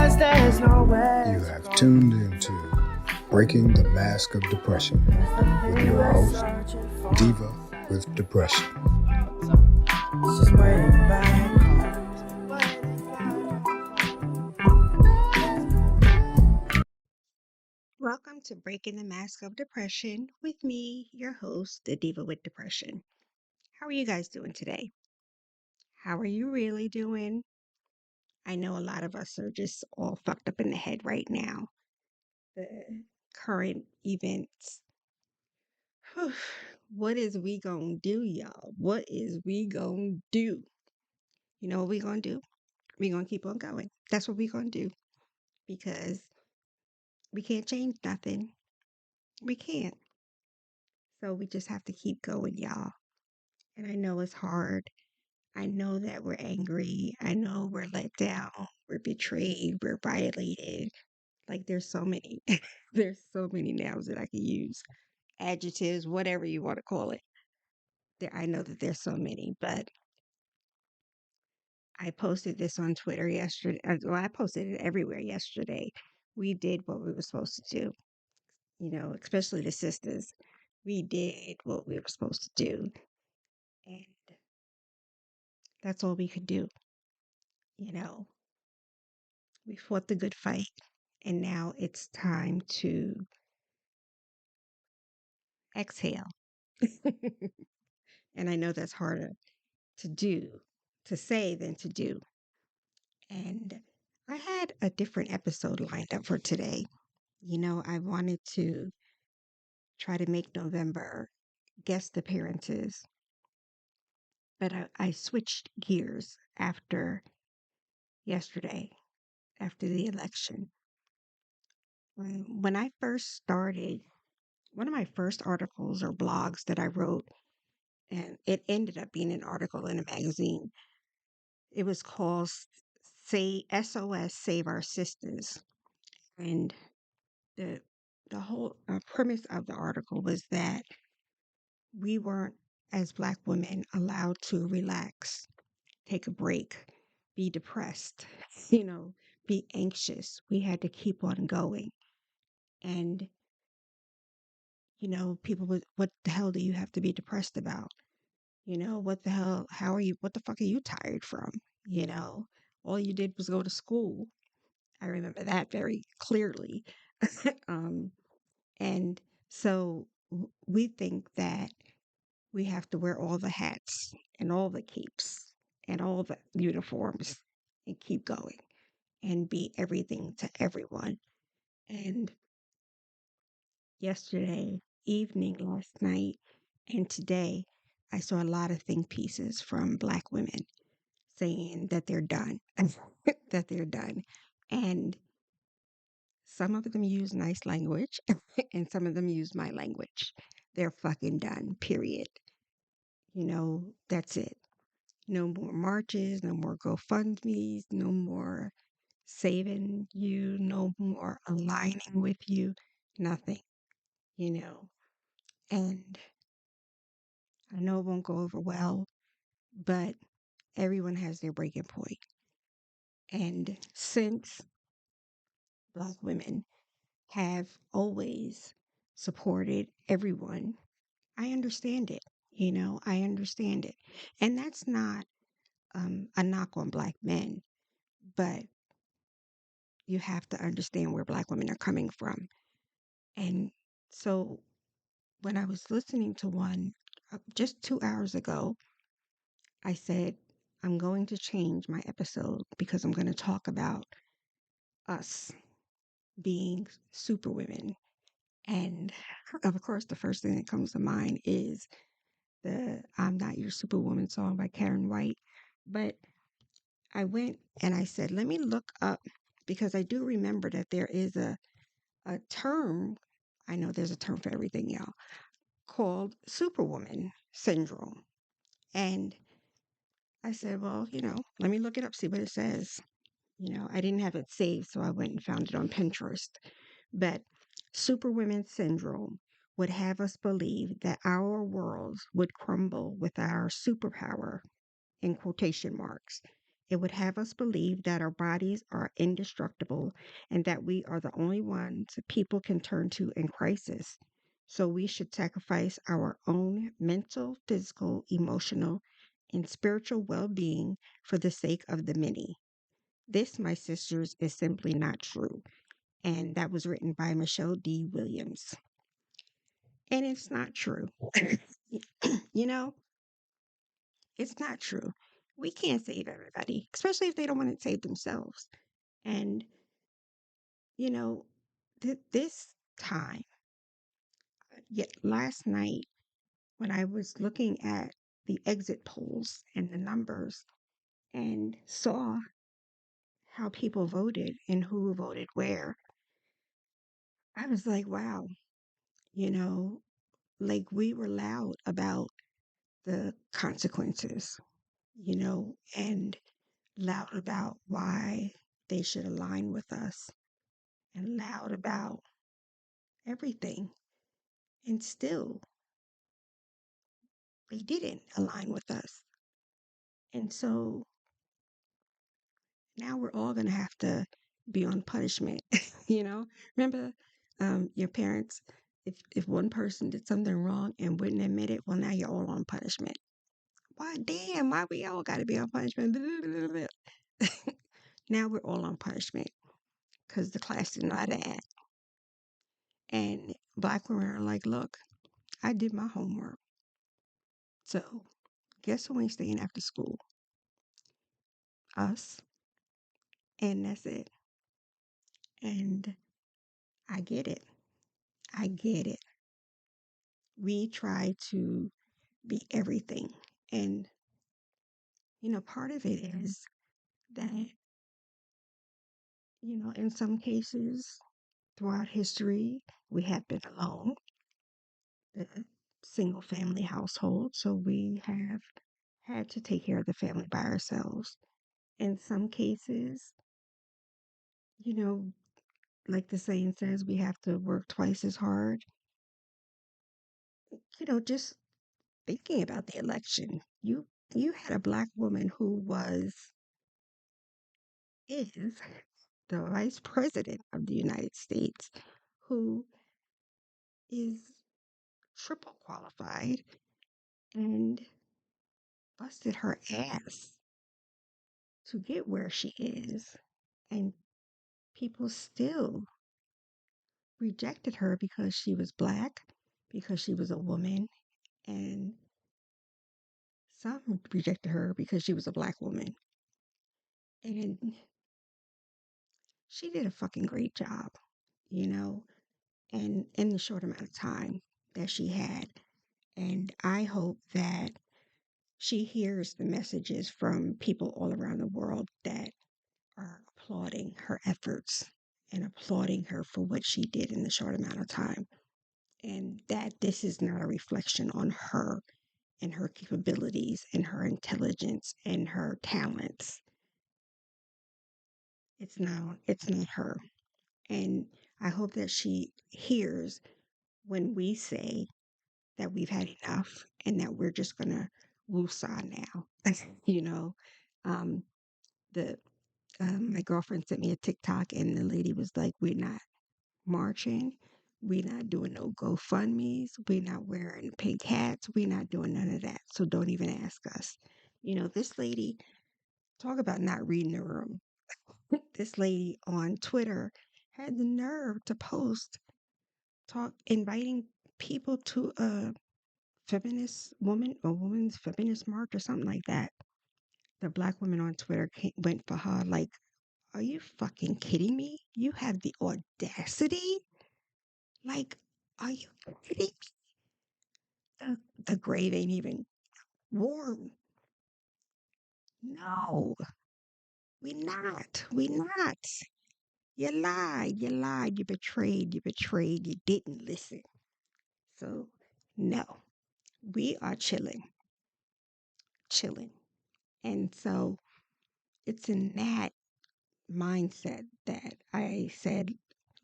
realize there's nowhere. You have tuned into Breaking the Mask of Depression with your host, Diva with Depression. Just waiting back. Welcome to Breaking the Mask of Depression with me, your host, the Diva with Depression. How are you guys doing today? How are you really doing? I know a lot of us are just all fucked up in the head right now. The current events. What is we gonna do, y'all? What is we gonna do? You know what we gonna do? We gonna keep on going. That's what we gonna do because we can't change nothing. We can't. So we just have to keep going, y'all. And I know it's hard. I know that we're angry. I know we're let down. We're betrayed. We're violated. Like there's so many, there's so many nouns that I can use, adjectives, whatever you want to call it. I know that there's so many, but I posted this on Twitter yesterday. Well, I posted it everywhere yesterday. We did what we were supposed to do, especially the sisters. We did what we were supposed to do. And that's all we could do. You know, we fought the good fight. And now it's time to exhale. And I know that's harder to do, to say than to do. And I had a different episode lined up for today. I wanted to try to make November guest appearances, but I switched gears after yesterday, after the election. When I first started, one of my first articles or blogs that I wrote, and it ended up being an article in a magazine. It was called "Say SOS Save Our Sistas," and the the whole premise of the article was that we weren't, as Black women, allowed to relax, take a break, be depressed, be anxious. We had to keep on going, and people would, what the hell do you have to be depressed about? What the hell, how are you, what the fuck are you tired from? You know, all you did was go to school. I remember that very clearly. um, and so we think that we have to wear all the hats and all the capes and all the uniforms and keep going and be everything to everyone. And yesterday evening, last night, and today, I saw a lot of think pieces from Black women saying that they're done, that they're done. And some of them use nice language and some of them use my language. They're fucking done, period. That's it. No more marches, no more GoFundMe's, no more saving you, no more aligning with you, nothing, you know. And I know it won't go over well, but everyone has their breaking point. And since Black women have always supported everyone, I understand it. I understand it. And that's not a knock on Black men, but you have to understand where Black women are coming from. And so when I was listening to one just 2 hours ago, I said, I'm going to change my episode because I'm going to talk about us being superwomen. And of course, the first thing that comes to mind is the I'm Not Your Superwoman song by Karen White. But I went and I said, let me look up because I do remember that there is a term. I know there's a term for everything, y'all, called Superwoman syndrome. And I said, well, let me look it up, see what it says. I didn't have it saved, so I went and found it on Pinterest. But Superwoman syndrome would have us believe that our worlds would crumble with our superpower, in quotation marks, It would have us believe that our bodies are indestructible and that we are the only ones people can turn to in crisis. So we should sacrifice our own mental, physical, emotional, and spiritual well being for the sake of the many. This, my sisters, is simply not true. And that was written by Michelle D. Williams. And it's not true. You know, it's not true. We can't save everybody, especially if they don't want to save themselves. And, you know, this time, yet last night, when I was looking at the exit polls and the numbers and saw how people voted and who voted where, I was like, wow, you know, like we were loud about the consequences, and loud about why they should align with us and loud about everything. And still, they didn't align with us. And so now we're all going to have to be on punishment. Remember your parents, if one person did something wrong and wouldn't admit it, well, now you're all on punishment. Why, damn, why we all got to be on punishment? Now we're all on punishment because the class did not act. And black women are like, look, I did my homework. So guess who ain't staying after school? Us. And that's it. And I get it. I get it. We try to be everything. And, part of it is that, in some cases throughout history, we have been alone, the single family household. So we have had to take care of the family by ourselves. In some cases, you know, like the saying says, we have to work twice as hard. Just thinking about the election, you had a black woman who is the vice president of the United States, who is triple qualified and busted her ass to get where she is. And people still rejected her because she was black, because she was a woman, and some rejected her because she was a black woman. And she did a fucking great job, you know, and in the short amount of time that she had. And I hope that she hears the messages from people all around the world that are applauding her efforts and applauding her for what she did in the short amount of time. And that this is not a reflection on her and her capabilities and her intelligence and her talents. It's not her. And I hope that she hears when we say that we've had enough and that we're just gonna woosah now. you know, um, the my girlfriend sent me a TikTok and the lady was like, "We're not marching, we're not doing no GoFundmes, we're not wearing pink hats, we're not doing none of that. So don't even ask us." This lady, talk about not reading the room. This lady on Twitter had the nerve to post inviting people to a woman's feminist march or something like that. The black women on Twitter went for her like, are you fucking kidding me? You have the audacity? Like, are you kidding me? The grave ain't even warm. No, we not. We not. You lied. You lied. You betrayed. You betrayed. You didn't listen. So, no, we are chilling. Chilling. And so it's in that mindset that I said,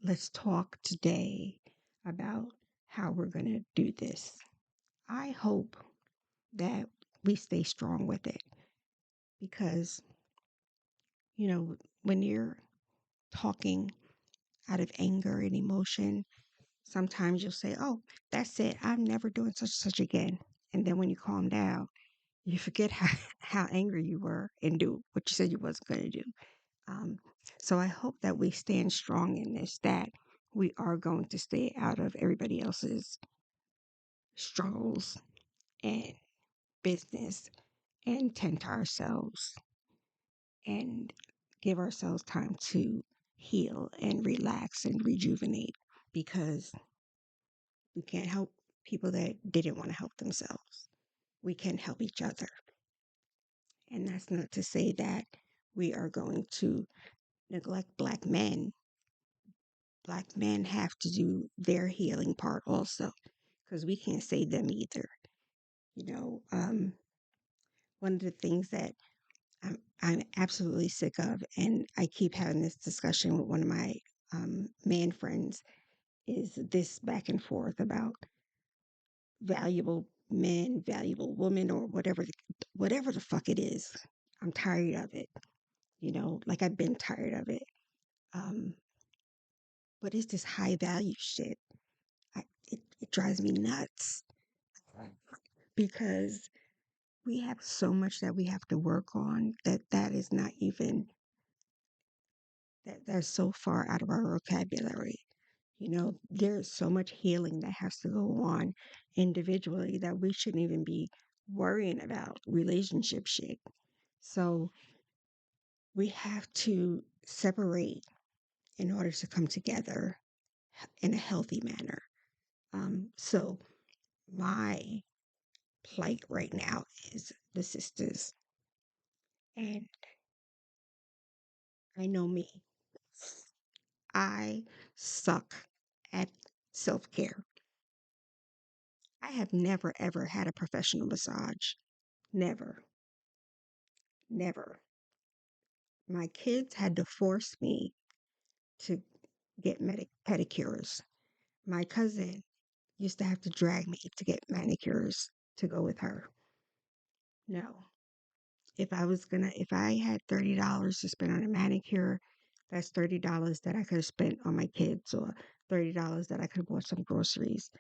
let's talk today about how we're going to do this. I hope that we stay strong with it because You know, when you're talking out of anger and emotion, sometimes you'll say, "Oh, that's it. I'm never doing such and such again." And then when you calm down, you forget how angry you were and do what you said you wasn't going to do. Um, so I hope that we stand strong in this, that we are going to stay out of everybody else's struggles and business and tend to ourselves and give ourselves time to heal and relax and rejuvenate, because we can't help people that didn't want to help themselves. We can help each other. And that's not to say that we are going to neglect Black men. Black men have to do their healing part also, because we can't save them either. You know, one of the things that I'm absolutely sick of, and I keep having this discussion with one of my man friends, is this back and forth about valuable men, valuable women, or whatever the fuck it is. I'm tired of it. You know, like I've been tired of it. Um, but it's this high value shit. It drives me nuts because we have so much that we have to work on that is not even that's so far out of our vocabulary. You know, there's so much healing that has to go on individually that we shouldn't even be worrying about relationship shit. So we have to separate in order to come together in a healthy manner. So my plight right now is the sisters, and I know me. I suck at self care. I have never ever had a professional massage. Never, never. My kids had to force me to get pedicures. My cousin used to have to drag me to get manicures to go with her. No. If I had $30 to spend on a manicure, that's $30 that I could have spent on my kids, or $30 that I could have bought some groceries.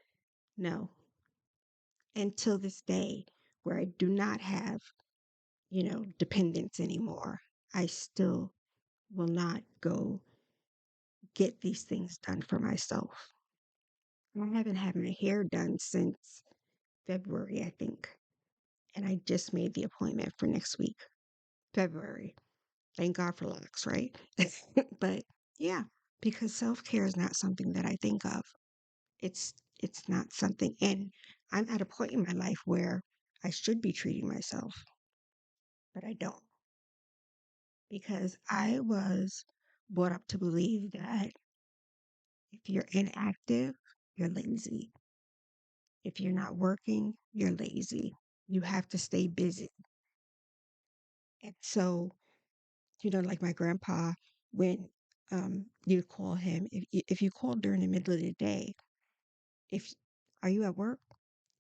No. Until this day, where I do not have, dependents anymore, I still will not go get these things done for myself. I haven't had my hair done since February, I think. And I just made the appointment for next week, February. Thank God for locks, right? But yeah, because self-care is not something that I think of. It's not something, and I'm at a point in my life where I should be treating myself, but I don't, because I was brought up to believe that if you're inactive, you're lazy. If you're not working, you're lazy. You have to stay busy. And so, like my grandpa, when you call him, if you call during the middle of the day, if are you at work?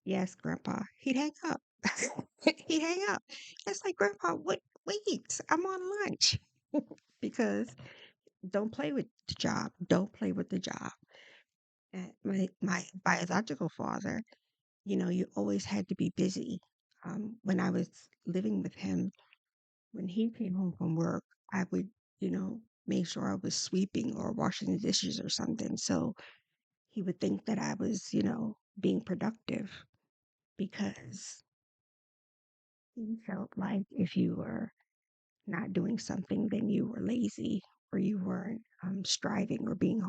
Yes, grandpa. He'd hang up. He'd hang up. It's like, grandpa, what? Wait, I'm on lunch. Because don't play with the job. Don't play with the job. And my biological father, you always had to be busy. When I was living with him, when he came home from work, I would, make sure I was sweeping or washing the dishes or something. So he would think that I was, being productive, because he felt like if you were not doing something, then you were lazy, or you weren't striving or being,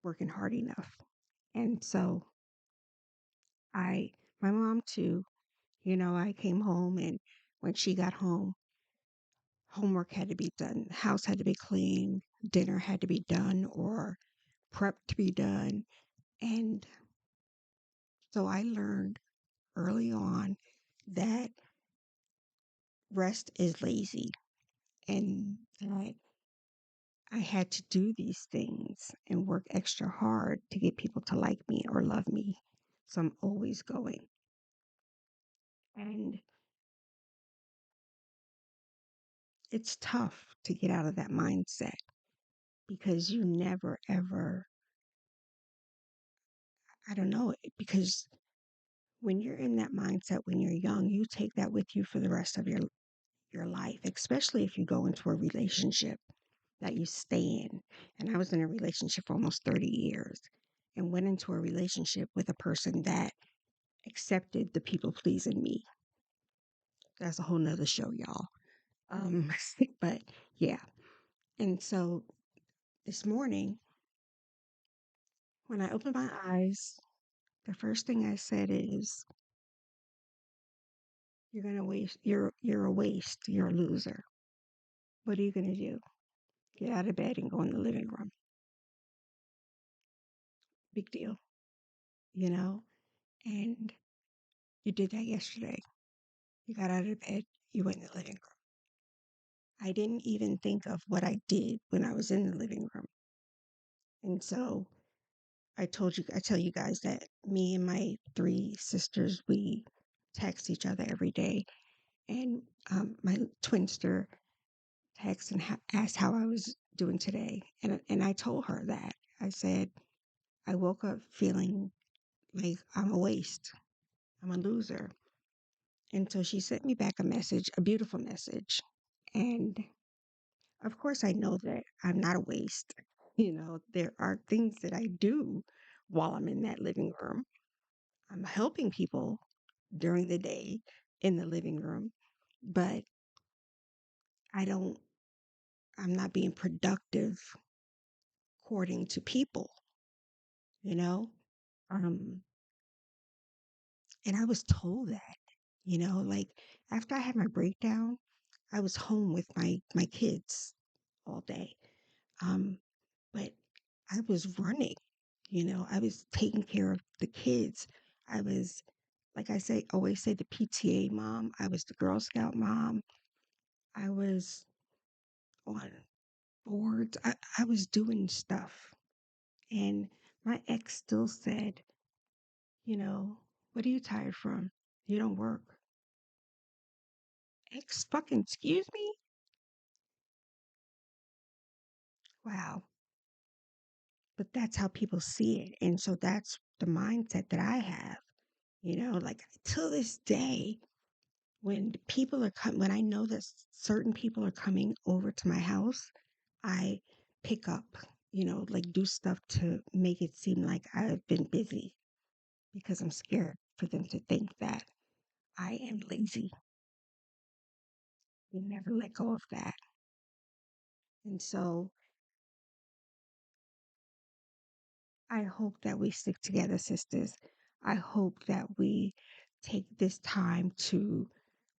working hard enough. And so my mom too, I came home, and when she got home, homework had to be done, house had to be clean, dinner had to be done, or prep to be done. And so I learned early on that rest is lazy, and that I had to do these things and work extra hard to get people to like me or love me. So I'm always going. And it's tough to get out of that mindset because you never ever, I don't know, because when you're in that mindset when you're young, you take that with you for the rest of your life, especially if you go into a relationship that you stay in. And I was in a relationship for almost 30 years and went into a relationship with a person that accepted the people pleasing me. That's a whole nother show, y'all. Um, but yeah. And so this morning, when I opened my eyes, the first thing I said is, "You're gonna waste. You're a waste. You're a loser. What are you gonna do? Get out of bed and go in the living room. Big deal, you know." And you did that yesterday. You got out of bed. You went in the living room. I didn't even think of what I did when I was in the living room. And so I tell you guys that me and my three sisters, we text each other every day. And my twin sister texted and asked how I was doing today. And I told her that. I said, I woke up feeling like I'm a waste. I'm a loser. And so she sent me back a message, a beautiful message. And of course, I know that I'm not a waste. There are things that I do while I'm in that living room. I'm helping people during the day in the living room, but I don't, I'm not being productive according to people, you know? Um, and I was told that, like after I had my breakdown, I was home with my kids all day. Um, but I was running, I was taking care of the kids. I was, like I say, always say, the PTA mom. I was the Girl Scout mom. I was on boards. I was doing stuff. And my ex still said, what are you tired from? You don't work. Ex fucking excuse me? Wow. But that's how people see it. And so that's the mindset that I have, like till this day, when people are when I know that certain people are coming over to my house, I pick up, like do stuff to make it seem like I've been busy because I'm scared for them to think that I am lazy. You never let go of that. And so I hope that we stick together, sisters. I hope that we take this time to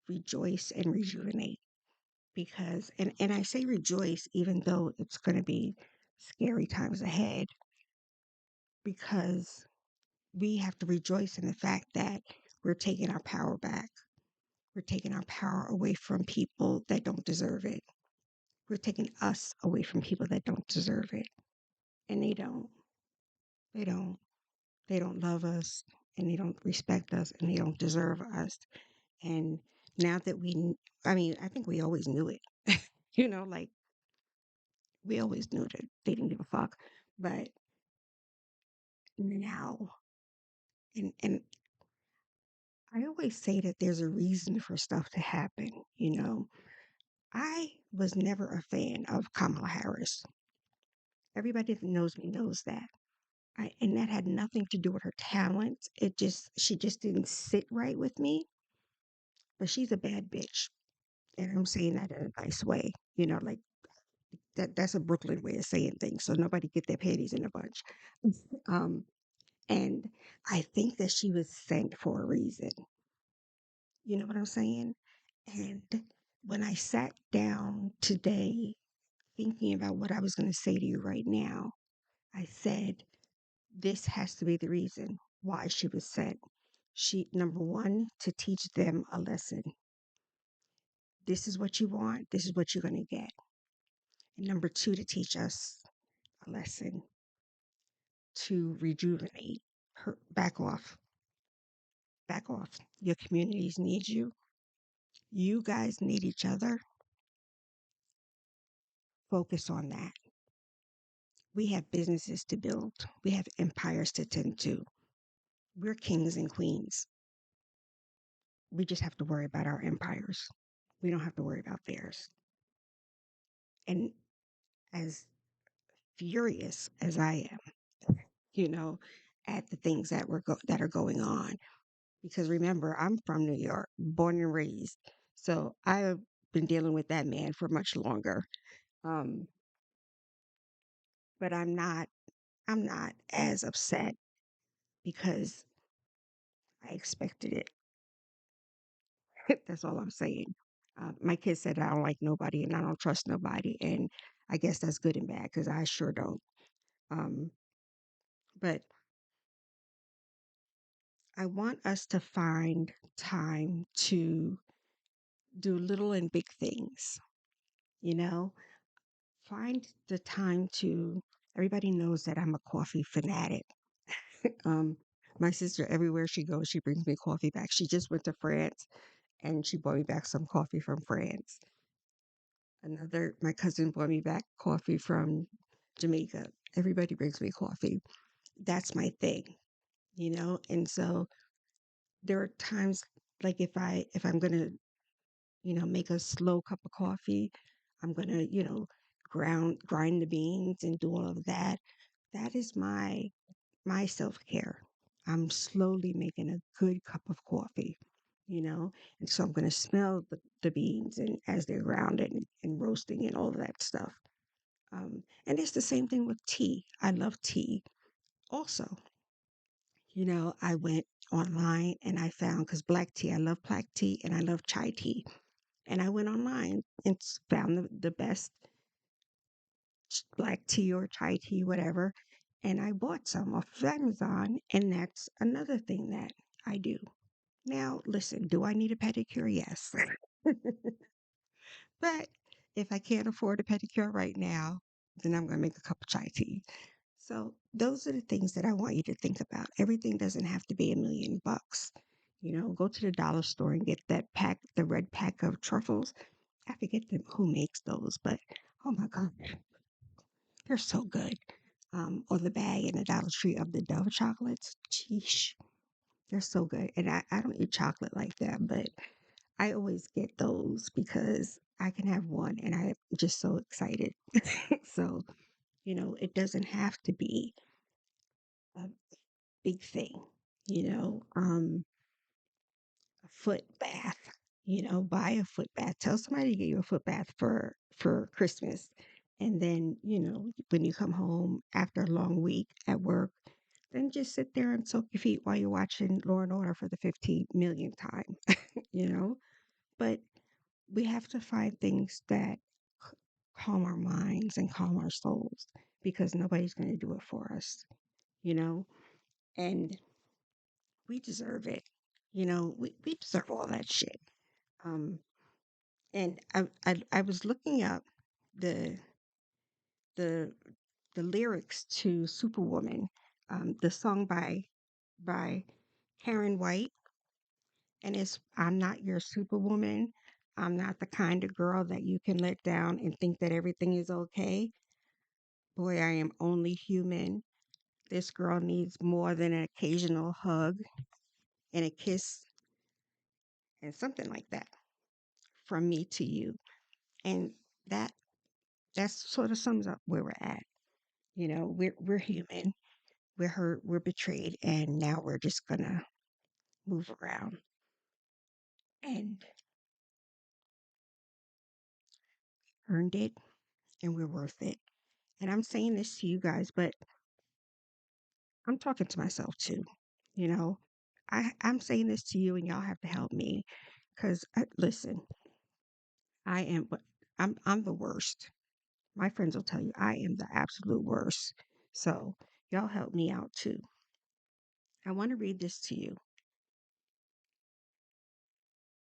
rejoice and rejuvenate because, and I say rejoice, even though it's going to be scary times ahead, because we have to rejoice in the fact that we're taking our power back. We're taking our power away from people that don't deserve it. We're taking us away from people that don't deserve it. And they don't. They don't. They don't love us and they don't respect us and they don't deserve us. And now that I mean, I think we always knew it. Like we always knew that they didn't give a fuck. But now, and I always say that there's a reason for stuff to happen. I was never a fan of Kamala Harris. Everybody that knows me knows that. And that had nothing to do with her talent. She just didn't sit right with me. But she's a bad bitch. And I'm saying that in a nice way, like that's a Brooklyn way of saying things. So nobody get their panties in a bunch. Um, and I think that she was sent for a reason. You know what I'm saying? And when I sat down today thinking about what I was going to say to you right now, I said, this has to be the reason why she was sent. Number one, to teach them a lesson. This is what you want. This is what you're going to get. And number two, to teach us a lesson, to rejuvenate. Back off. Back off. Your communities need you. You guys need each other. focus on that. We have businesses to build, we have empires to tend to. We're kings and queens. We just have to worry about our empires. We don't have to worry about theirs. And as furious as I am, you know, at the things that are going on, because remember, I'm from New York, born and raised, so I've been dealing with that man for much longer. Um, but I'm not as upset because I expected it. That's all I'm saying. My kids said I don't like nobody and I don't trust nobody, and I guess that's good and bad because I sure don't. Um, but I want us to find time to do little and big things, you know? Find the time to, everybody knows that I'm a coffee fanatic. Um, my sister, everywhere she goes, she brings me coffee back. She just went to France and she brought me back some coffee from France. My cousin brought me back coffee from Jamaica. Everybody brings me coffee. That's my thing, you know? And so there are times like if I'm gonna, make a slow cup of coffee, I'm gonna, grind the beans and do all of that. That is my self-care. I'm slowly making a good cup of coffee, you know? And so I'm gonna smell the beans and as they're ground and roasting and all of that stuff. And it's the same thing with tea. I love tea also. I went online and I found, because black tea, I love black tea and I love chai tea. And I went online and found the best black tea or chai tea, whatever. And I bought some off of Amazon. And that's another thing that I do. Now, listen, do I need a pedicure? Yes. But if I can't afford a pedicure right now, then I'm going to make a cup of chai tea. So those are the things that I want you to think about. Everything doesn't have to be $1 million. Go to the dollar store and get that pack, the red pack of truffles. I forget who makes those, but oh my God, they're so good. Or the bag in the Dollar Tree of the Dove chocolates. Sheesh, they're so good. And I don't eat chocolate like that, but I always get those because I can have one and I'm just so excited. So, it doesn't have to be a big thing, a foot bath, buy a foot bath. Tell somebody to get you a foot bath for Christmas. And then, when you come home after a long week at work, then just sit there and soak your feet while you're watching Law and Order for the 15 millionth time, you know? But we have to find things that calm our minds and calm our souls because nobody's going to do it for us, you know? And we deserve it. We deserve all that shit. Um, and I was looking up the the the lyrics to Superwoman, the song by Karen White, and it's I'm not your Superwoman. I'm not the kind of girl that you can let down and think that everything is okay. Boy, I am only human. This girl needs more than an occasional hug and a kiss and something like that from me to you. And that that sort of sums up where we're at. We're human. We're hurt, we're betrayed, and now we're just gonna move around. And earned it, and we're worth it. And I'm saying this to you guys, but I'm talking to myself too. You know, I'm saying this to you, and y'all have to help me. Cause listen, I am, I'm the worst. My friends will tell you I am the absolute worst. So y'all help me out too. I want to read this to you.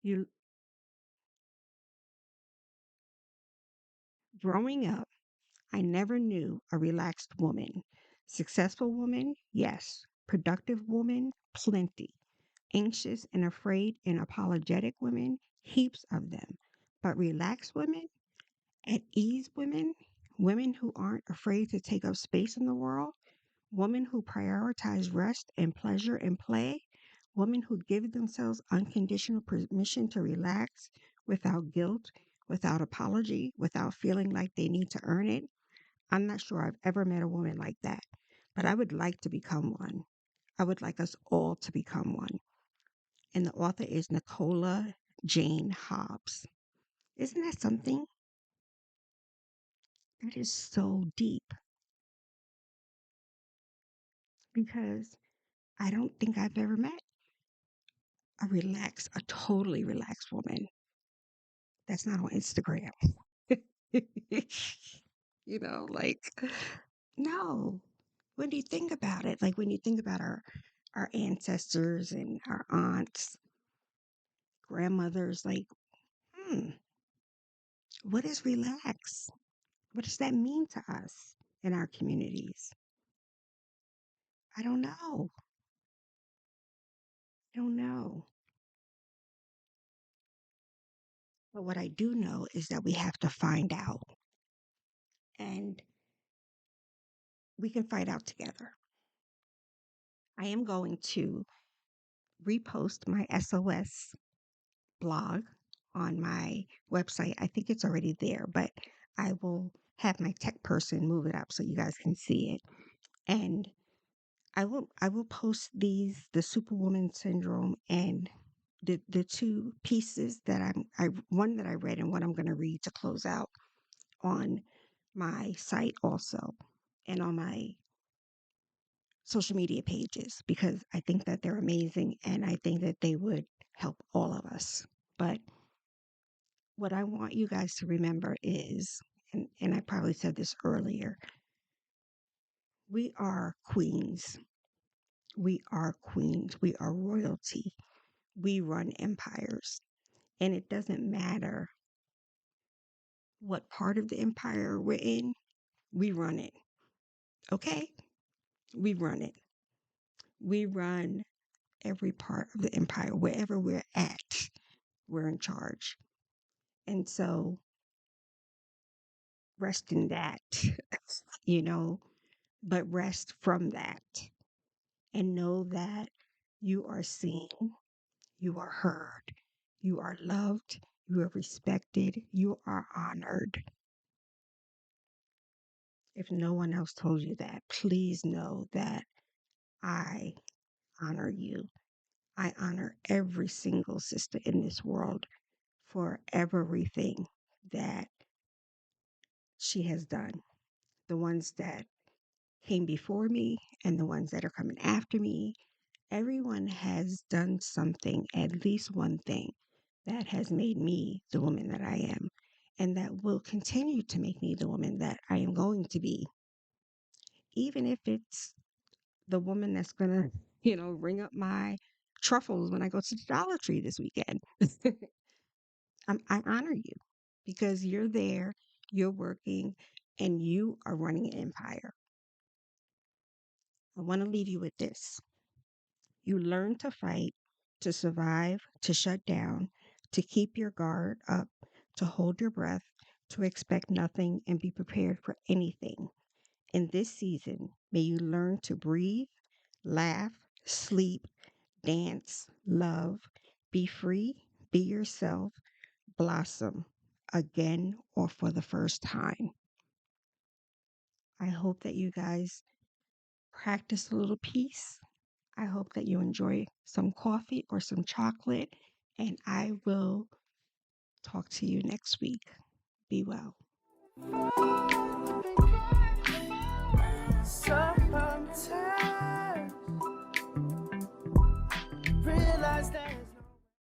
You growing up, I never knew a relaxed woman. Successful woman, yes. Productive woman, plenty. Anxious and afraid and apologetic women, heaps of them. But relaxed women, at ease women, women who aren't afraid to take up space in the world, women who prioritize rest and pleasure and play, women who give themselves unconditional permission to relax without guilt, without apology, without feeling like they need to earn it. I'm not sure I've ever met a woman like that, but I would like to become one. I would like us all to become one. And the author is Nicola Jane Hobbs. Isn't that something? That is so deep because I don't think I've ever met a totally relaxed woman that's not on Instagram. Like, no. When you think about it, like when you think about our ancestors and our aunts, grandmothers, like, hmm, what is relax? What does that mean to us in our communities? I don't know. I don't know. But what I do know is that we have to find out, and we can find out together. I am going to repost my SOS blog on my website. I think it's already there, but I will have my tech person move it up so you guys can see it. And I will post the Superwoman syndrome and the two pieces that one that I read and one I'm going to read to close out on my site also and on my social media pages because I think that they're amazing and I think that they would help all of us. But what I want you guys to remember is, and I probably said this earlier, we are queens. We are queens. We are royalty. We run empires. And it doesn't matter what part of the empire we're in, we run it. Okay? We run it. We run every part of the empire. Wherever we're at, we're in charge. And so rest in that, you know, but rest from that and know that you are seen, you are heard, you are loved, you are respected, you are honored. If no one else told you that, please know that I honor you. I honor every single sister in this world for everything that she has done. The ones that came before me and the ones that are coming after me, everyone has done something, at least one thing, that has made me the woman that I am and that will continue to make me the woman that I am going to be, even if it's the woman that's going to, ring up my truffles when I go to the Dollar Tree this weekend. I honor you because you're there, you're working, and you are running an empire. I want to leave you with this. You learn to fight, to survive, to shut down, to keep your guard up, to hold your breath, to expect nothing, and be prepared for anything. In this season, may you learn to breathe, laugh, sleep, dance, love, be free, be yourself, blossom again or for the first time. I hope that you guys practice a little peace. I hope that you enjoy some coffee or some chocolate, and I will talk to you next week. Be well.